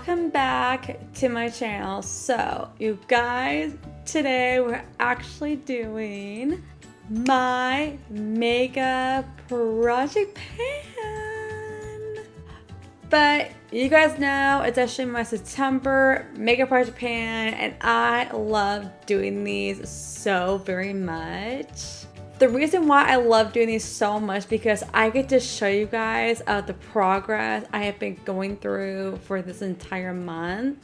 welcome back to my channel. So you guys, today we're actually doing my makeup project pan. But you guys know it's actually my September makeup project pan, and I love doing these so very much. The reason why I love doing these so much because I get to show you guys the progress I have been going through for this entire month.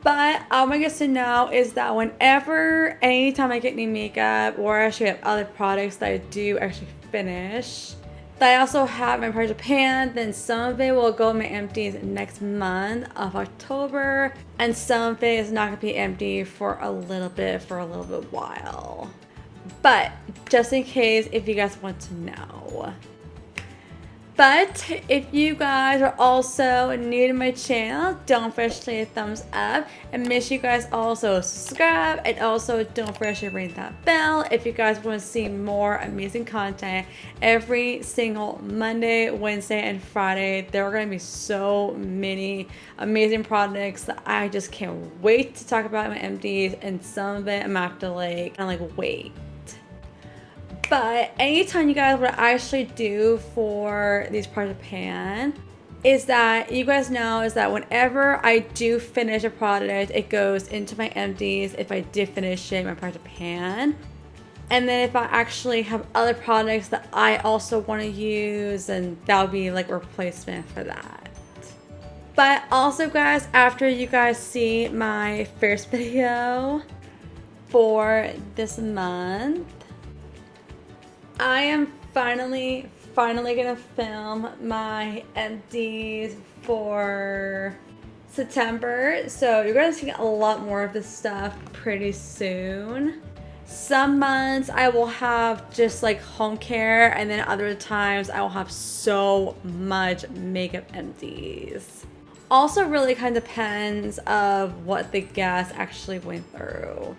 But all I get to know is that anytime I get new makeup or I actually have other products that I do actually finish, that I also have my project pan, then some of it will go in my empties next month of October, and some of it is not going to be empty for a little bit while. But just in case, if you guys want to know. But if you guys are also new to my channel, don't forget to leave a thumbs up, and make sure you guys also subscribe, and also don't forget to ring that bell if you guys want to see more amazing content every single Monday, Wednesday, and Friday. There are going to be so many amazing products that I just can't wait to talk about in my empties, and some of it I'm after wait. But anytime you guys, what I actually do for these project pan is that you guys know is that whenever I do finish a product, it goes into my empties if I did finish it, my project pan. And then if I actually have other products that I also want to use, and that'll be like a replacement for that. But also guys, after you guys see my first video for this month, I am finally gonna film my empties for September. So you're gonna see a lot more of this stuff pretty soon. Some months I will have just like home care, and then other times I will have so much makeup empties. Also really kind of depends of what the guests actually went through.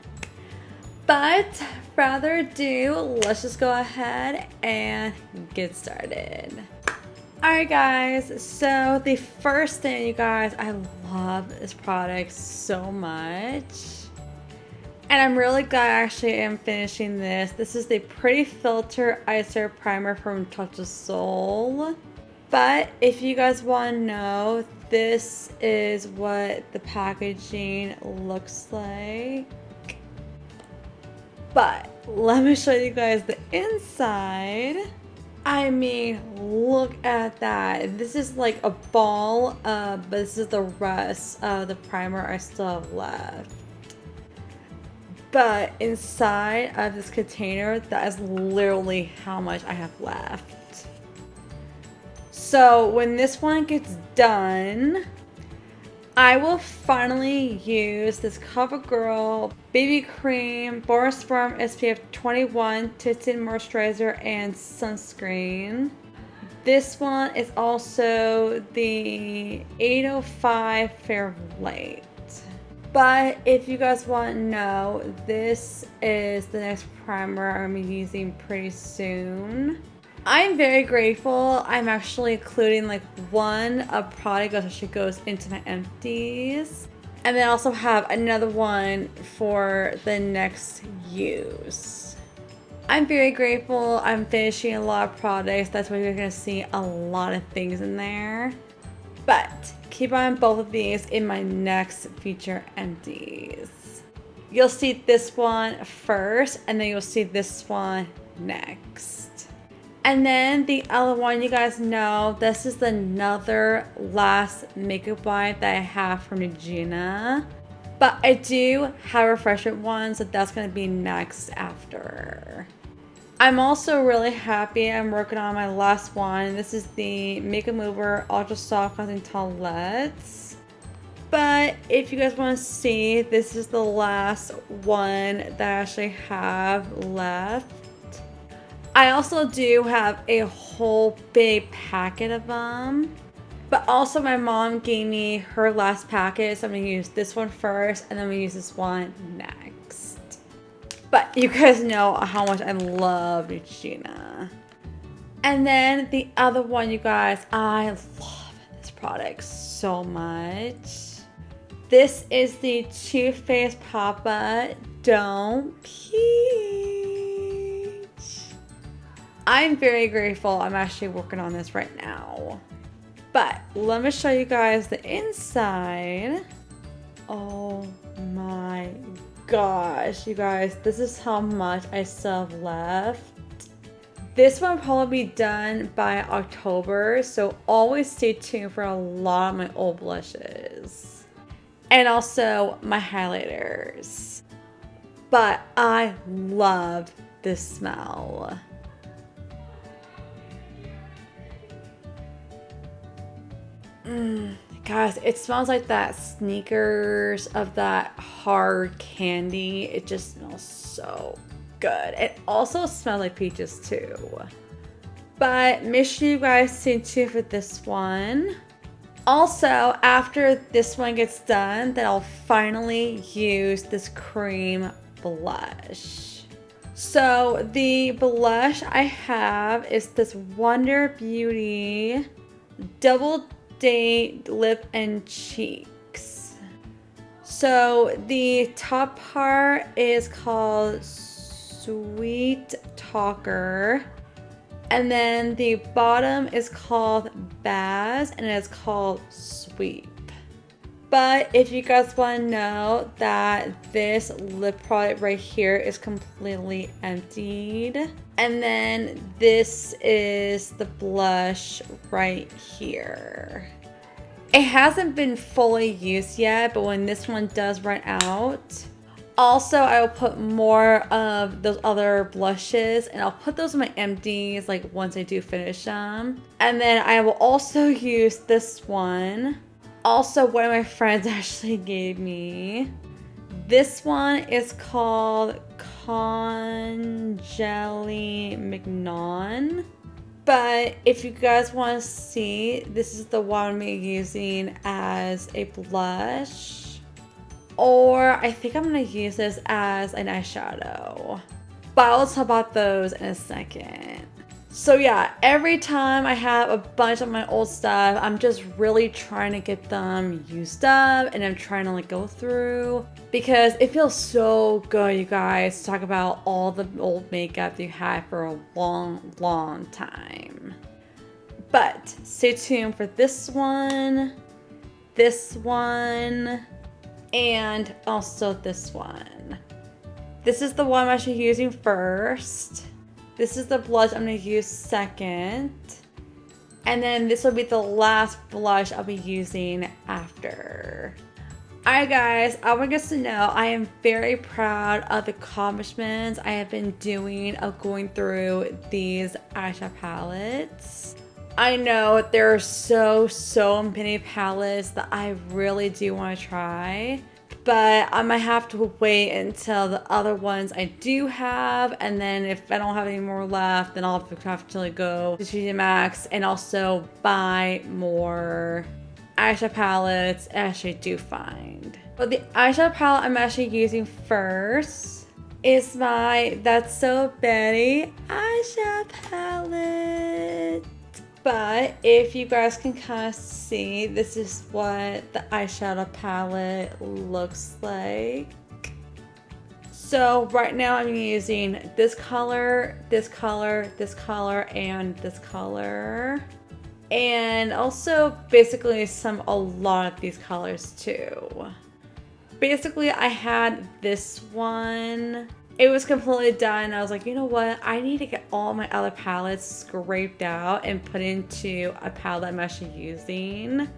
But further ado, let's just go ahead and get started. Alright guys, so the first thing, you guys, I love this product so much. And I'm really glad I actually am finishing this. This is the Pretty Filter Eye Primer from Touch of Soul. But if you guys want to know, this is what the packaging looks like. But let me show you guys the inside. I mean, look at that. This is like a ball, but this is the rest of the primer I still have left. But inside of this container, that is literally how much I have left. So when this one gets done, I will finally use this CoverGirl BB Cream Boris Firm SPF 21 Tinted Moisturizer and Sunscreen. This one is also the 805 Fairlight. But if you guys want to know, this is the next primer I'm going to be using pretty soon. I'm very grateful. I'm actually including like one product that actually goes into my empties, and then also have another one for the next use. I'm very grateful. I'm finishing a lot of products. That's why you're gonna see a lot of things in there. But keep on both of these in my next feature empties. You'll see this one first, and then you'll see this one next. And then the other one, you guys know, this is another last makeup wipe that I have from Neutrogena. But I do have a refreshment one, so that's going to be next after. I'm also really happy I'm working on my last one. This is the Makeup Mover Ultra Soft Cleansing Towelettes. But if you guys want to see, this is the last one that I actually have left. I also do have a whole big packet of them, but also my mom gave me her last packet, so I'm going to use this one first, and then I'm going to use this one next. But you guys know how much I love Neutrogena. And then the other one, you guys, I love this product so much. This is the Too Faced Papa Don't Peach. I'm very grateful. I'm actually working on this right now. But let me show you guys the inside. Oh my gosh, you guys, this is how much I still have left. This one will probably be done by October, so always stay tuned for a lot of my old blushes. And also my highlighters. But I love this smell. Guys, it smells like that Snickers of that hard candy. It just smells so good. It also smells like peaches too. But make sure you guys stay tuned for this one. Also, after this one gets done, then I'll finally use this cream blush. So the blush I have is this Wonder Beauty Double Date Lip and Cheeks. So the top part is called Sweet Talker, and then the bottom is called Baz, and it's called Sweep. But if you guys want to know that this lip product right here is completely emptied, and then this is the blush right here. It hasn't been fully used yet, but when this one does run out, also I will put more of those other blushes, and I'll put those in my empties like once I do finish them. And then I will also use this one. Also, one of my friends actually gave me. This one is called Congelly Mignon. But if you guys want to see, this is the one I'm using as a blush. Or I think I'm going to use this as an eyeshadow. But I'll talk about those in a second. So yeah, every time I have a bunch of my old stuff, I'm just really trying to get them used up, and I'm trying to like go through, because it feels so good, you guys, to talk about all the old makeup you had for a long time. But stay tuned for this one, and also this one. This is the one I'm actually using first. This is the blush I'm going to use second. And then this will be the last blush I'll be using after. Alright guys, I want you guys to know I am very proud of the accomplishments I have been doing of going through these eyeshadow palettes. I know there are so many palettes that I really do want to try. But I might have to wait until the other ones I do have, and then if I don't have any more left, then I'll have to go to TJ Maxx and also buy more eyeshadow palettes I actually do find. But the eyeshadow palette I'm actually using first is my That's So Betty eyeshadow palette. But if you guys can kind of see, this is what the eyeshadow palette looks like. So right now I'm using this color, this color, this color, and this color. And also basically a lot of these colors too. Basically I had this one. It was completely done. I was like, you know what? I need to get all my other palettes scraped out and put into a palette I'm actually using.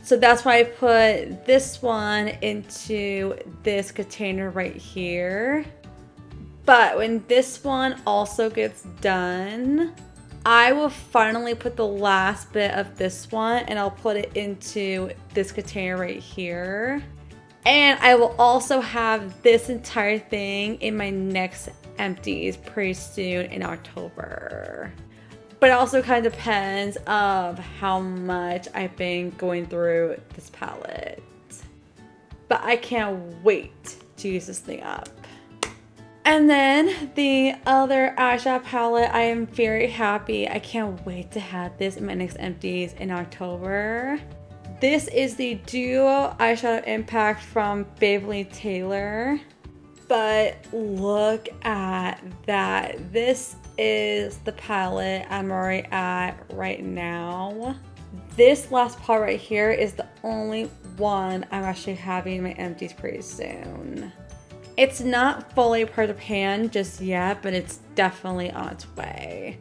So that's why I put this one into this container right here. But when this one also gets done, I will finally put the last bit of this one and I'll put it into this container right here. And I will also have this entire thing in my next empties pretty soon in October. But it also kind of depends of how much I've been going through this palette. But I can't wait to use this thing up. And then the other eyeshadow palette, I am very happy. I can't wait to have this in my next empties in October. This is the Duo Eyeshadow Impact from Beverly Taylor. But look at that. This is the palette I'm already at right now. This last part right here is the only one I'm actually having in my empties pretty soon. It's not fully part of the pan just yet, but it's definitely on its way.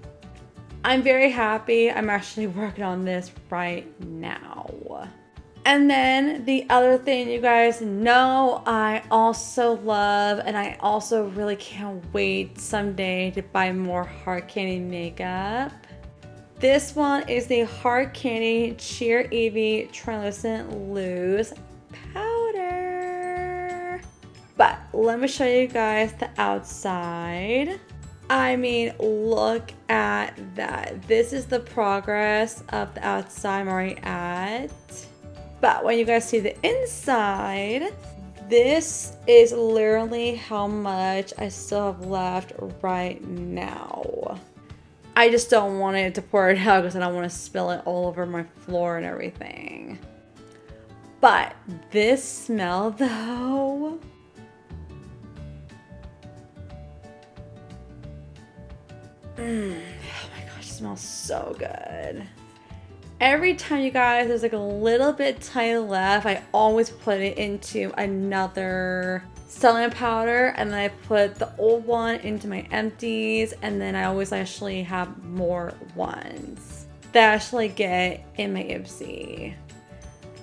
I'm very happy. I'm actually working on this right now. And then the other thing you guys know I also love, and I also really can't wait someday to buy more Hard Candy makeup. This one is the Hard Candy Sheer Evie Translucent Loose Powder. But let me show you guys the outside. I mean, look at that. This is the progress of the outside I'm already at. But when you guys see the inside, this is literally how much I still have left right now. I just don't want it to pour it out because I don't want to spill it all over my floor and everything. But this smell though. Oh my gosh, it smells so good. Every time you guys there's like a little bit tiny left, I always put it into another setting powder, and then I put the old one into my empties, and then I always actually have more ones that I actually get in my Ipsy.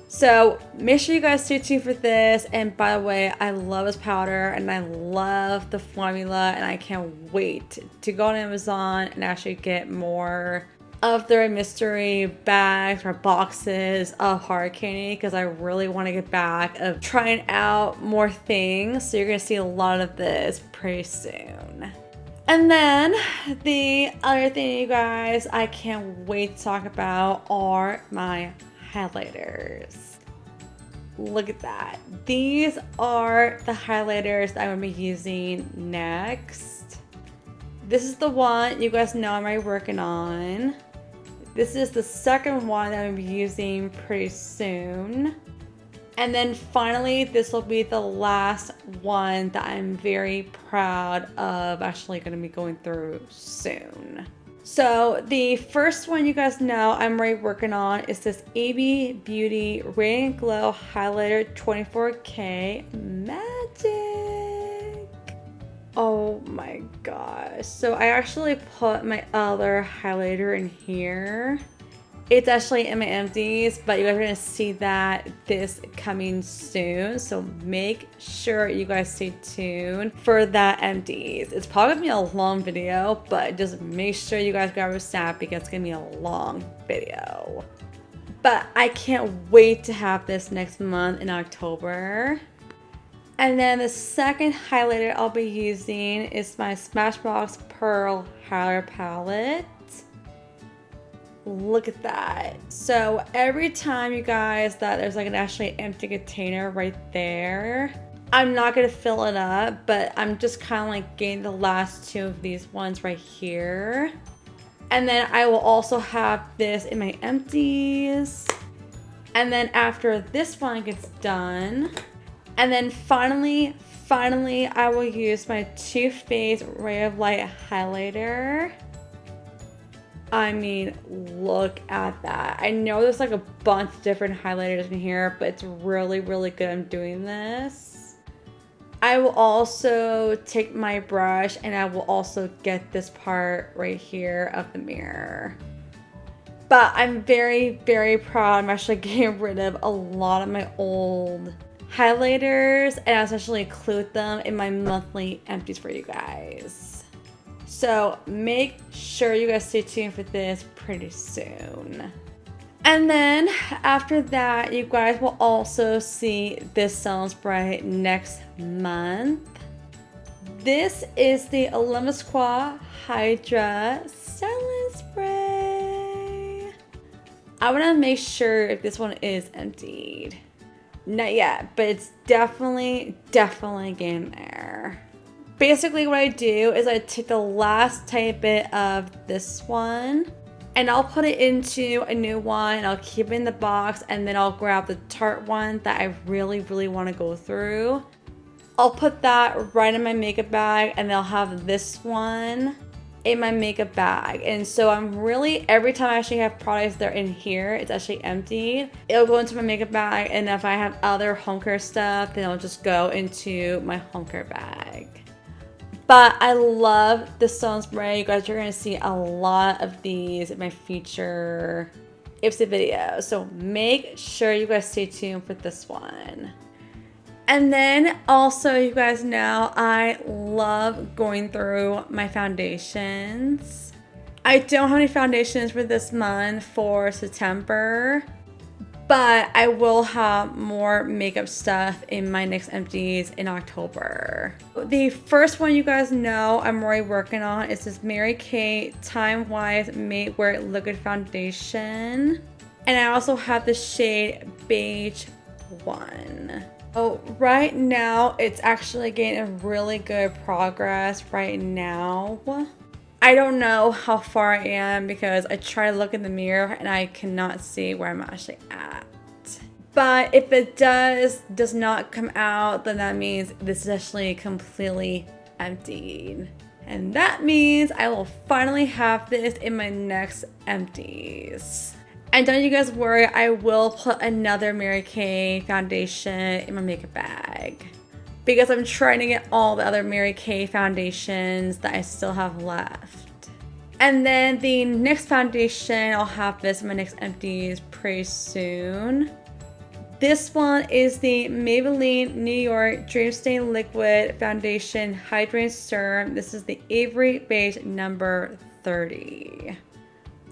So make sure you guys stay tuned for this. And by the way, I love this powder and I love the formula, and I can't wait to go on Amazon and actually get more of their mystery bags or boxes of Hard Candy, because I really want to get back of trying out more things. So you're going to see a lot of this pretty soon. And then the other thing, you guys, I can't wait to talk about are my highlighters. Look at that. These are the highlighters that I'm going to be using next. This is the one you guys know I'm already working on. This is the second one that I'm going to be using pretty soon. And then finally, this will be the last one that I'm very proud of actually going to be going through soon. So the first one you guys know I'm already working on is this AB Beauty Radiant Glow Highlighter 24K Magic. Oh my gosh. So I actually put my other highlighter in here. It's actually in my empties, but you guys are going to see that this coming soon. So make sure you guys stay tuned for that empties. It's probably going to be a long video, but just make sure you guys grab a snap because it's going to be a long video. But I can't wait to have this next month in October. And then the second highlighter I'll be using is my Smashbox Pearl Highlighter Palette. Look at that. So every time you guys that there's like an actually empty container right there, I'm not going to fill it up, but I'm just kind of like getting the last two of these ones right here. And then I will also have this in my empties. And then after this one gets done, and then finally, I will use my Too Faced Ray of Light highlighter. I mean, look at that. I know there's like a bunch of different highlighters in here, but it's really, really good I'm doing this. I will also take my brush and I will also get this part right here of the mirror. But I'm very, very proud. I'm actually getting rid of a lot of my old highlighters, and I essentially include them in my monthly empties for you guys. So make sure you guys stay tuned for this pretty soon. And then after that, you guys will also see this Styling Spray next month. This is the Olympus Spa Hydra Styling Spray. I want to make sure if this one is emptied. Not yet, but it's definitely getting there. Basically what I do is I take the last tiny bit of this one and I'll put it into a new one. I'll keep it in the box and then I'll grab the Tarte one that I really want to go through. I'll put that right in my makeup bag and then I'll have this one in my makeup bag. And so I'm really, every time I actually have products that are in here, it's actually empty. It'll go into my makeup bag, and if I have other home care stuff, then it'll just go into my home care bag. But I love the Stone Spray. You guys are going to see a lot of these in my future Ipsy videos. So make sure you guys stay tuned for this one. And then also, you guys know I love going through my foundations. I don't have any foundations for this month for September, but I will have more makeup stuff in my next empties in October. The first one you guys know I'm already working on is this Mary Kay Time Wise Made Wear Liquid Foundation. And I also have the shade Beige 1. Oh, right now it's actually getting a really good progress right now. I don't know how far I am because I try to look in the mirror and I cannot see where I'm actually at. But if it does not come out, then that means this is actually completely emptied. And that means I will finally have this in my next empties. And don't you guys worry, I will put another Mary Kay foundation in my makeup bag, because I'm trying to get all the other Mary Kay foundations that I still have left. And then the next foundation, I'll have this in my next empties pretty soon. This one is the Maybelline New York Dream Stain Liquid Foundation Hydrating Serum. This is the Avery Beige number 30.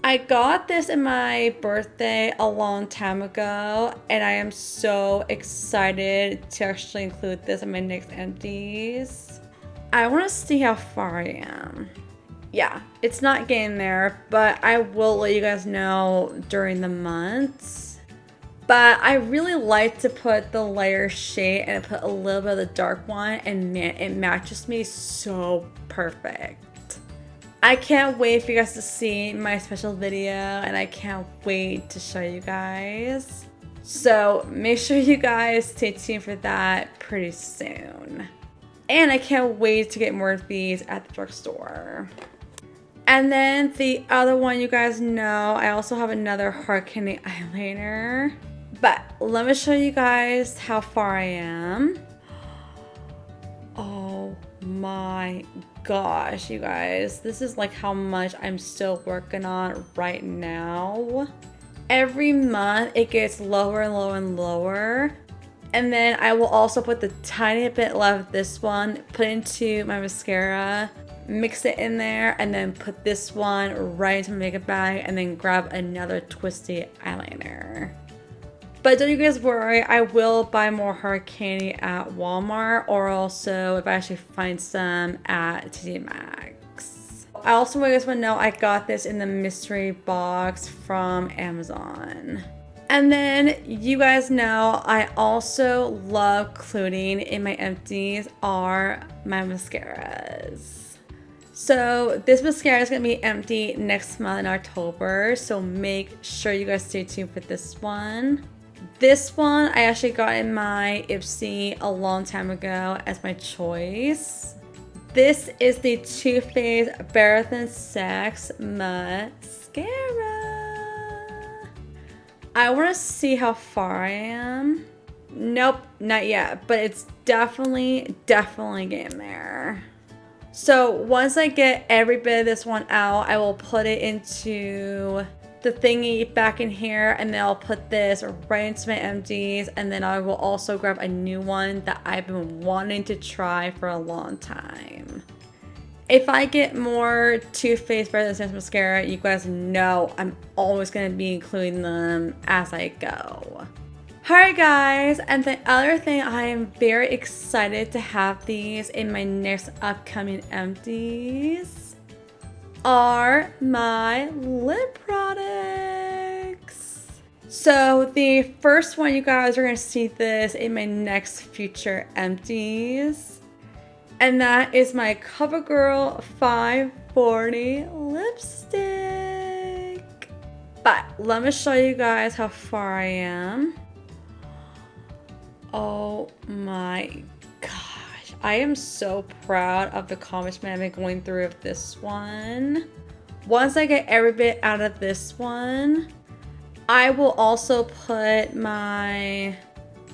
I got this in my birthday a long time ago, and I am so excited to actually include this in my next empties. I want to see how far I am. Yeah, it's not getting there, but I will let you guys know during the months. But I really like to put the lighter shade and put a little bit of the dark one, and man, it matches me so perfect. I can't wait for you guys to see my special video, and I can't wait to show you guys. So make sure you guys stay tuned for that pretty soon. And I can't wait to get more of these at the drugstore. And then the other one you guys know, I also have another Hard Candy eyeliner. But let me show you guys how far I am. Oh my gosh, you guys, this is like how much I'm still working on right now. Every month it gets lower and lower and lower. And then I will also put the tiny bit left of this one, put into my mascara, mix it in there, and then put this one right into my makeup bag, and then grab another twisty eyeliner. But don't you guys worry, I will buy more Hard Candy at Walmart, or also if I actually find some at TJ Maxx. I also want you guys to know I got this in the mystery box from Amazon. And then you guys know I also love including in my empties are my mascaras. So this mascara is going to be empty next month in October, so make sure you guys stay tuned for this one. This one I actually got in my Ipsy a long time ago as my choice. This is the Too Faced Better Than Sex Mascara. I want to see how far I am. Nope, not yet, but it's definitely getting there. So once I get every bit of this one out, I will put it into the thingy back in here, and then I'll put this right into my empties, and then I will also grab a new one that I've been wanting to try for a long time. If I get more Too Faced Better Than Sex mascara, you guys know I'm always going to be including them as I go. Alright guys, and the other thing, I am very excited to have these in my next upcoming empties are my lip products. So the first one, you guys are going to see this in my next future empties. And that is my CoverGirl 540 lipstick. But let me show you guys how far I am. Oh my gosh. I am so proud of the accomplishment I've been going through with this one. Once I get every bit out of this one, I will also put my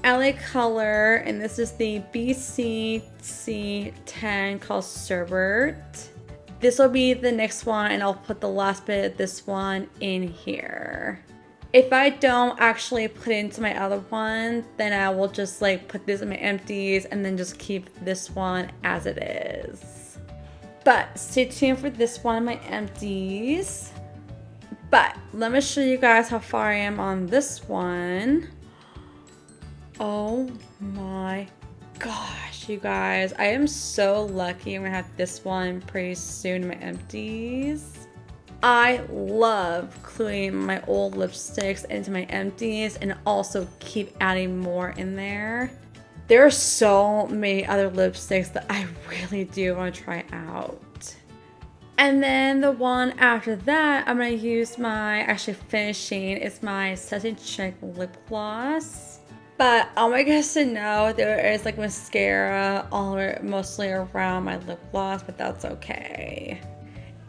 LA color, and this is the BCC10 called Sherbet. This will be the next one, and I'll put the last bit of this one in here. If I don't actually put it into my other one, then I will just like put this in my empties and then just keep this one as it is. But stay tuned for this one, my empties. But let me show you guys how far I am on this one. Oh my gosh, you guys. I am so lucky I'm gonna have this one pretty soon in my empties. I love gluing my old lipsticks into my empties and also keep adding more in there. There are so many other lipsticks that I really do want to try out. And then the one after that, I'm going to use my, actually finishing, is my Satin Chick lip gloss. But I want you guys to know there is like mascara mostly around my lip gloss, but that's okay.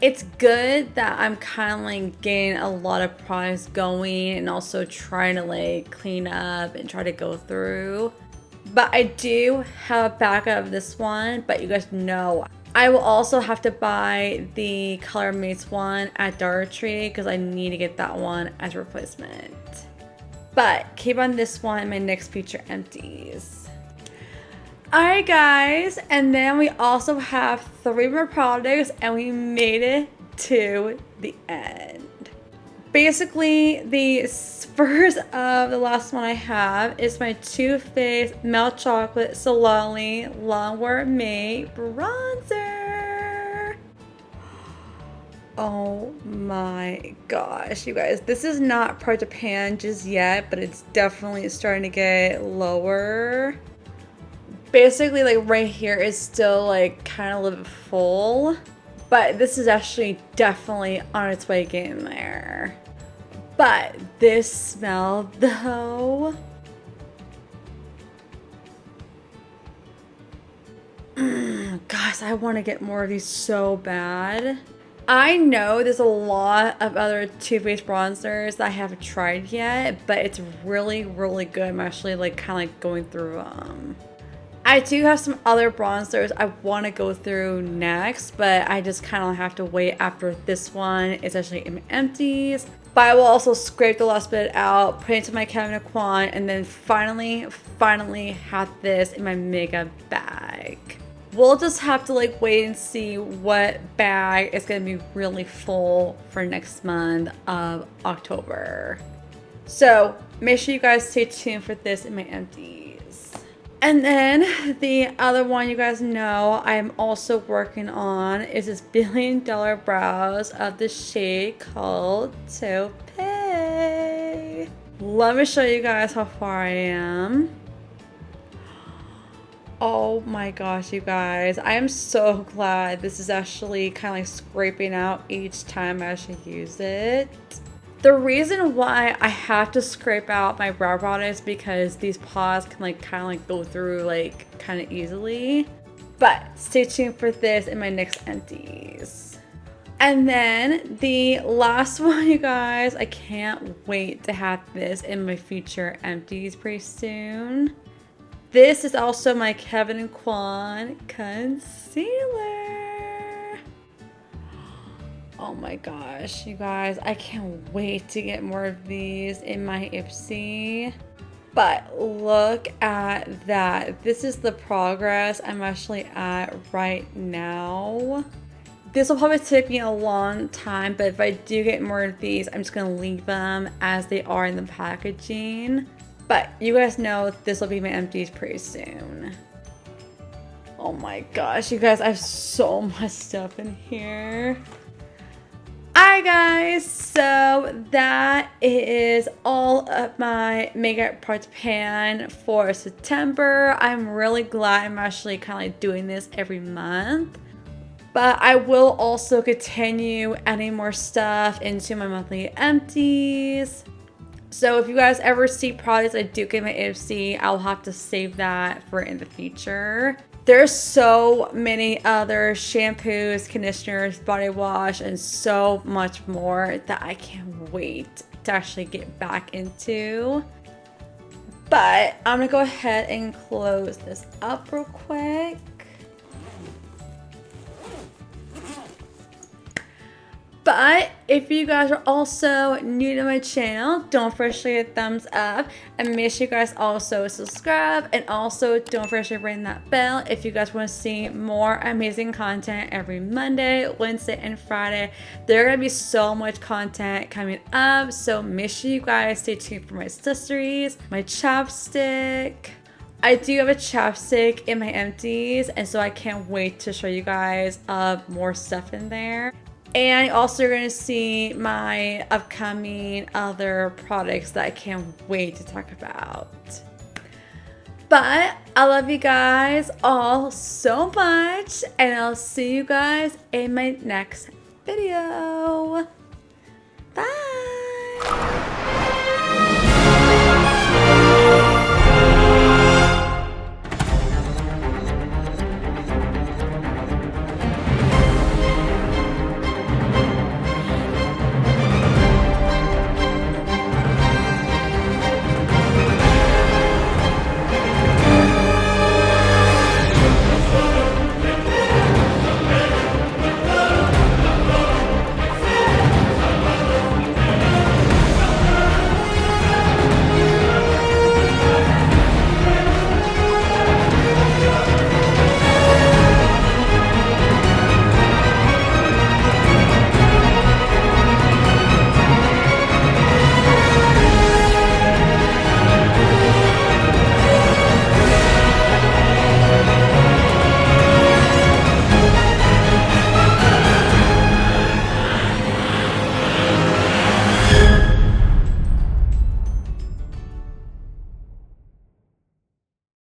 It's good that I'm kind of like getting a lot of products going and also trying to like clean up and try to go through. But I do have a backup of this one, but you guys know I will also have to buy the Color Mates one at Dollar Tree because I need to get that one as a replacement. But keep on this one in my next future empties. Alright guys, and then we also have 3 more products and we made it to the end. Basically, the first of the last one I have is my Too Faced Melt Chocolate Solali Longwear Matte Bronzer. Oh my gosh, you guys. This is not part to pan just yet, but it's definitely starting to get lower. Basically, like right here is still like kind of a little bit full, but this is actually definitely on its way getting there. But this smell though, guys, I want to get more of these so bad. I know there's a lot of other Too Faced bronzers that I haven't tried yet, but it's really, really good. I'm actually like kind of like going through them. I do have some other bronzers I want to go through next, but I just kind of have to wait after this one is actually in my empties. But I will also scrape the last bit out, put it into my cabinet quan, and then finally have this in my makeup bag. We'll just have to like wait and see what bag is going to be really full for next month of October. So make sure you guys stay tuned for this in my empties. And then the other one you guys know I'm also working on is this $1 Billion Brows of the shade called Taupe. Let me show you guys how far I am. Oh my gosh, you guys. I am so glad this is actually kind of like scraping out each time I actually use it. The reason why I have to scrape out my brow products is because these paws can like kind of like go through like kind of easily. But stay tuned for this in my next empties. And then the last one, you guys, I can't wait to have this in my future empties pretty soon. This is also my Kevyn & Quan concealer. Oh my gosh, you guys, I can't wait to get more of these in my Ipsy. But look at that. This is the progress I'm actually at right now. This will probably take me a long time, but if I do get more of these, I'm just gonna leave them as they are in the packaging. But you guys know this will be my empties pretty soon. Oh my gosh, you guys, I have so much stuff in here. Alright guys, so that it is all of my makeup project pan for September. I'm really glad I'm actually kind of like doing this every month. But I will also continue adding more stuff into my monthly empties. So if you guys ever see products I do get my AFC, I'll have to save that for in the future. There's so many other shampoos, conditioners, body wash, and so much more that I can't wait to actually get back into. But I'm gonna go ahead and close this up real quick. But if you guys are also new to my channel, don't forget to hit thumbs up and make sure you guys also subscribe, and also don't forget to ring that bell if you guys want to see more amazing content every Monday, Wednesday, and Friday. There's gonna be so much content coming up, so make sure you guys stay tuned for my accessories, my chapstick. I do have a chapstick in my empties, and so I can't wait to show you guys more stuff in there. And also you're going to see my upcoming other products that I can't wait to talk about. But I love you guys all so much, and I'll see you guys in my next video.